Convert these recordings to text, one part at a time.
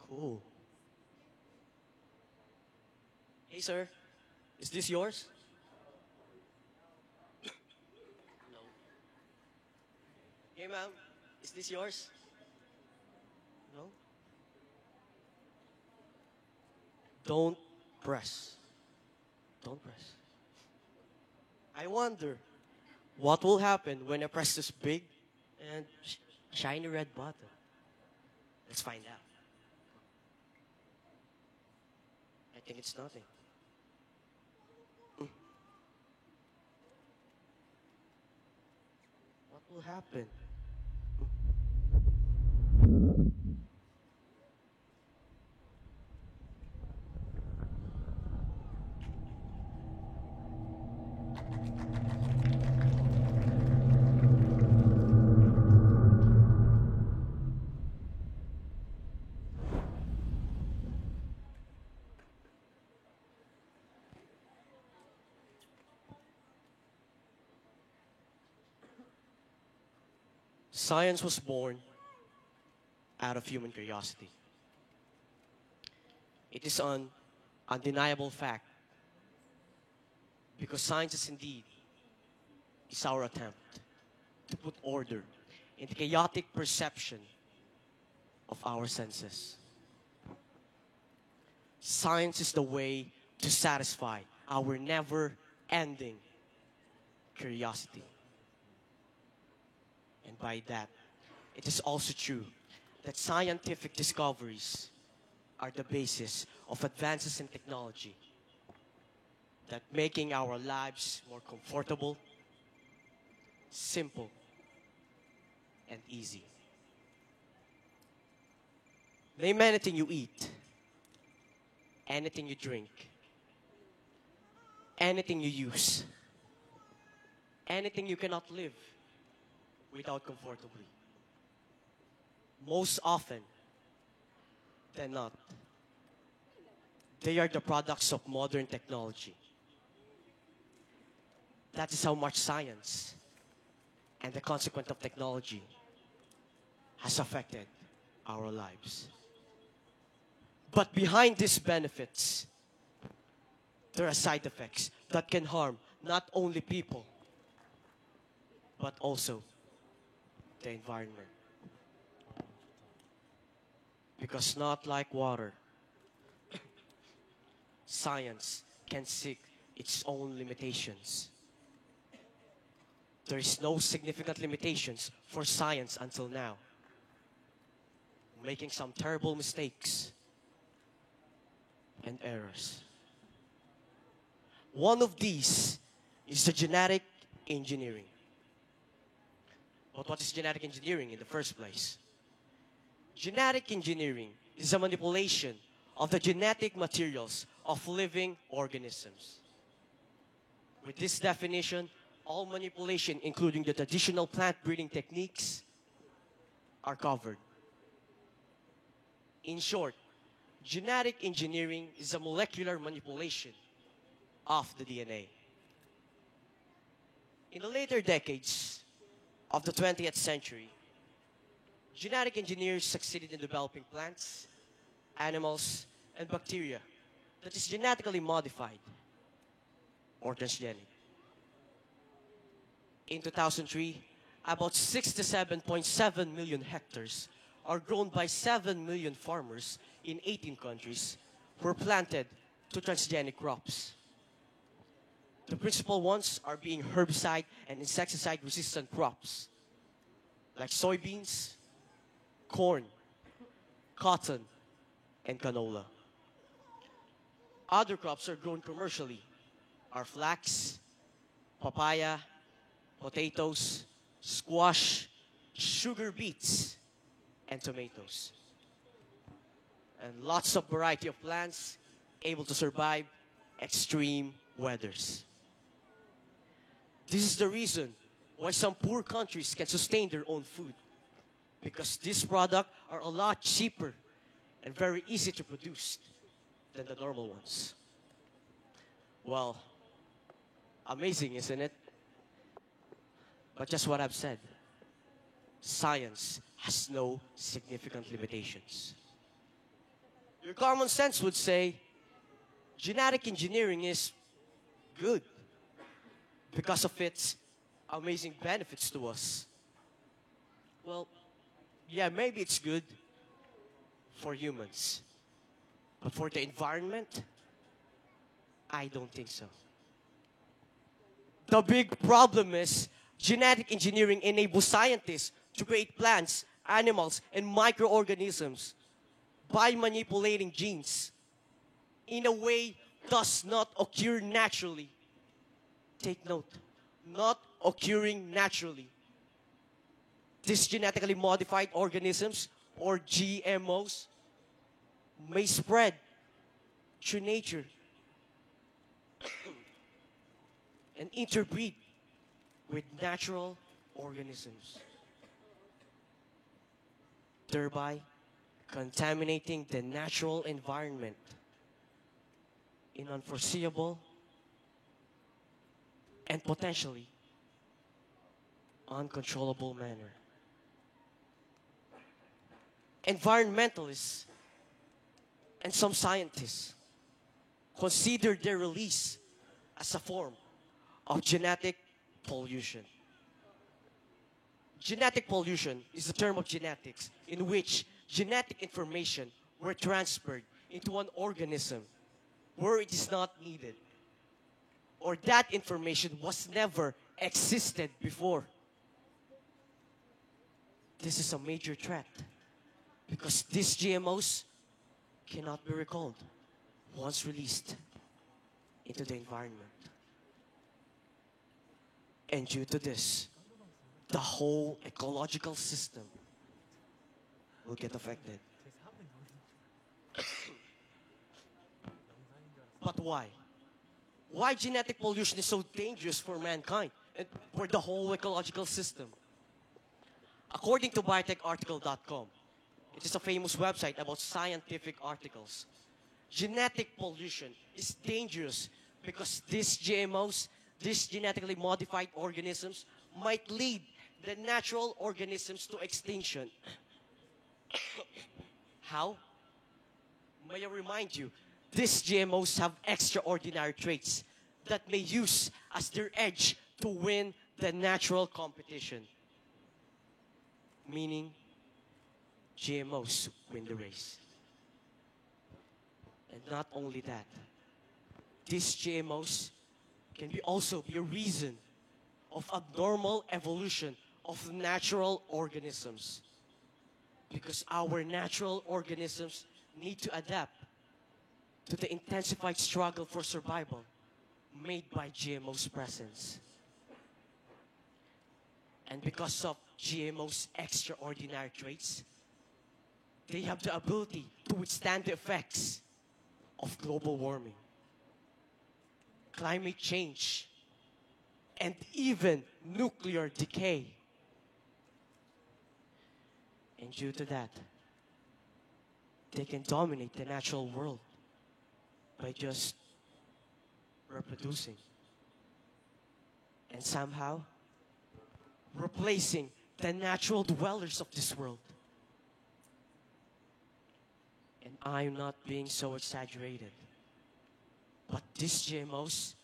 Cool. Hey, sir. Is this yours? No. Hey, ma'am. Is this yours? No. Don't press. Don't press. I wonder what will happen when I press this big and shiny red button. Let's find out. I think it's nothing. What will happen? Science was born out of human curiosity. It is an undeniable fact because science is indeed is our attempt to put order in the chaotic perception of our senses. Science is the way to satisfy our never-ending curiosity. And by that, it is also true that scientific discoveries are the basis of advances in technology that making our lives more comfortable, simple, and easy. Name anything you eat, anything you drink, anything you use, anything you cannot live without comfortably. Most often than not, they are the products of modern technology. That is how much science and the consequence of technology has affected our lives. But behind these benefits, there are side effects that can harm not only people, but also the environment. Because not like water, science can seek its own limitations. There is no significant limitations for science until now, making some terrible mistakes and errors. One of these is the genetic engineering. But what is genetic engineering in the first place? Genetic engineering is a manipulation of the genetic materials of living organisms. With this definition, all manipulation, including the traditional plant breeding techniques, are covered. In short, genetic engineering is a molecular manipulation of the DNA. In the later decades of the 20th century, genetic engineers succeeded in developing plants, animals, and bacteria that is genetically modified or transgenic. In 2003, about 67.7 million hectares are grown by 7 million farmers in 18 countries were planted to transgenic crops. The principal ones are being herbicide and insecticide resistant crops like soybeans, corn, cotton, and canola. Other crops are grown commercially are flax, papaya, potatoes, squash, sugar beets, and tomatoes. And lots of variety of plants able to survive extreme weathers. This is the reason why some poor countries can sustain their own food, because these products are a lot cheaper and very easy to produce than the normal ones. Well, amazing, isn't it? But just what I've said, science has no significant limitations. your common sense would say genetic engineering is good because of its amazing benefits to us. Well, yeah, maybe it's good for humans. But for the environment, I don't think so. The big problem is genetic engineering enables scientists to create plants, animals, and microorganisms by manipulating genes in a way does not occur naturally. Take note, not occurring naturally. These genetically modified organisms, or GMOs, may spread through nature and interbreed with natural organisms, thereby contaminating the natural environment in unforeseeable and potentially uncontrollable manner. Environmentalists and some scientists consider their release as a form of genetic pollution. Genetic pollution is a term of genetics in which genetic information were transferred into an organism where it is not needed, or that information was never existed before. This is a major threat because these GMOs cannot be recalled once released into the environment. And due to this, the whole ecological system will get affected. But why? Why genetic pollution is so dangerous for mankind and for the whole ecological system? According to biotecharticle.com, it is a famous website about scientific articles. Genetic pollution is dangerous because these GMOs, these genetically modified organisms, might lead the natural organisms to extinction. How? May I remind you, these GMOs have extraordinary traits that may use as their edge to win the natural competition. Meaning, GMOs win the race. And not only that, these GMOs can also be a reason of abnormal evolution of natural organisms. Because our natural organisms need to adapt to the intensified struggle for survival made by GMO's presence. And because of GMO's extraordinary traits, they have the ability to withstand the effects of global warming, climate change, and even nuclear decay. And due to that, they can dominate the natural world by just reproducing and somehow replacing the natural dwellers of this world. And I'm not being so exaggerated, but these GMOs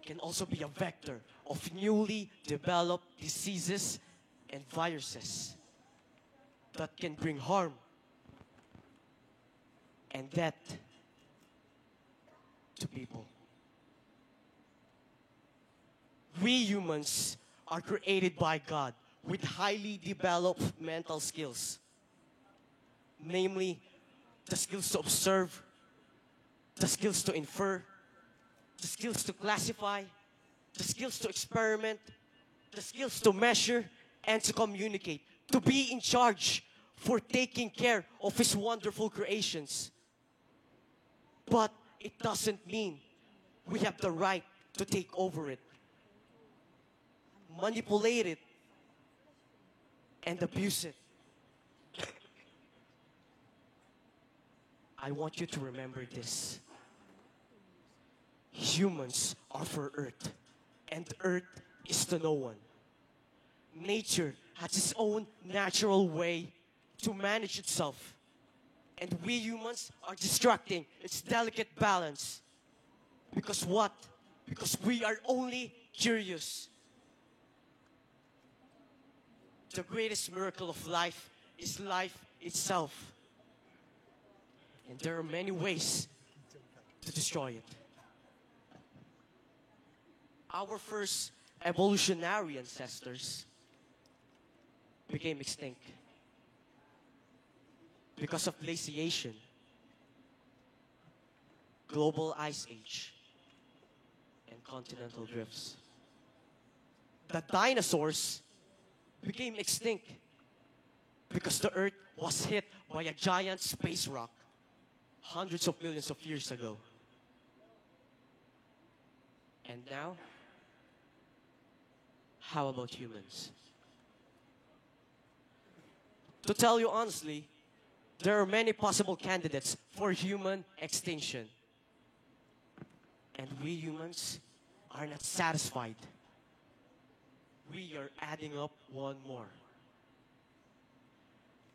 can also be a vector of newly developed diseases and viruses that can bring harm and death to people. We humans are created by God with highly developed mental skills, namely the skills to observe, the skills to infer, the skills to classify, the skills to experiment, the skills to measure and to communicate, to be in charge for taking care of His wonderful creations. But it doesn't mean we have the right to take over it, manipulate it, and abuse it. I want you to remember this. Humans are for Earth, and Earth is to no one. Nature has its own natural way to manage itself. And we humans are distracting its delicate balance. Because what? Because we are only curious. The greatest miracle of life is life itself. And there are many ways to destroy it. Our first evolutionary ancestors became extinct because of glaciation, global ice age, and continental drifts. The dinosaurs became extinct because the Earth was hit by a giant space rock hundreds of millions of years ago. And now, how about humans? To tell you honestly, there are many possible candidates for human extinction. And we humans are not satisfied. We are adding up one more.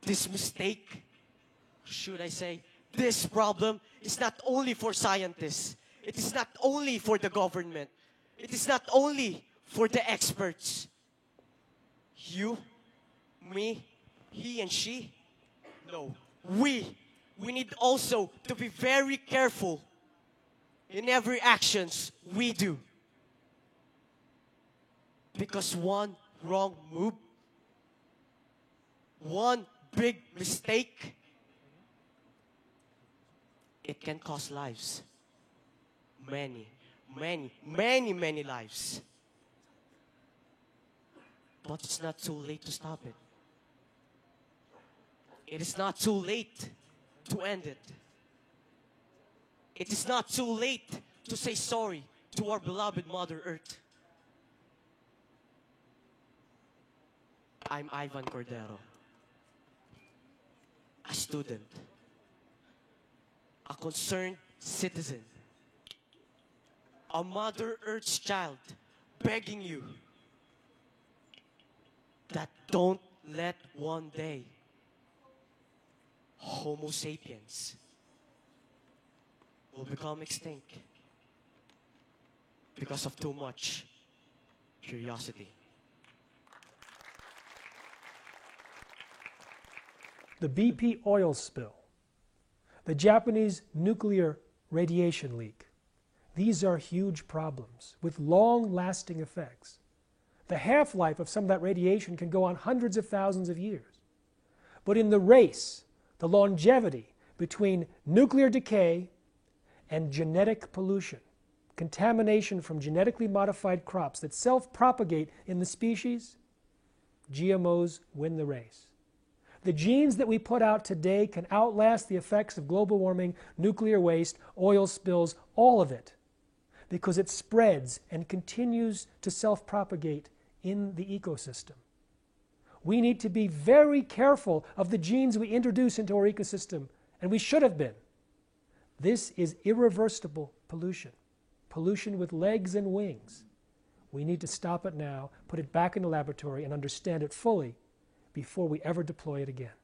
This mistake, should I say, this problem is not only for scientists. It is not only for the government. It is not only for the experts. You, me, he and she. No, we need also to be very careful in every actions we do. Because one wrong move, one big mistake, it can cost lives. Many lives. But it's not too late to stop it. It is not too late to end it. It is not too late to say sorry to our beloved Mother Earth. I'm Ivan Cordero, a student, a concerned citizen, a Mother Earth's child, begging you that don't let one day Homo sapiens will become extinct because of too much curiosity. The BP oil spill, the Japanese nuclear radiation leak. These are huge problems with long-lasting effects. The half-life of some of that radiation can go on hundreds of thousands of years. But in the race, the longevity between nuclear decay and genetic pollution, contamination from genetically modified crops that self-propagate in the species, GMOs win the race. The genes that we put out today can outlast the effects of global warming, nuclear waste, oil spills, all of it, because it spreads and continues to self-propagate in the ecosystem. We need to be very careful of the genes we introduce into our ecosystem, and we should have been. This is irreversible pollution, pollution with legs and wings. We need to stop it now, put it back in the laboratory, and understand it fully before we ever deploy it again.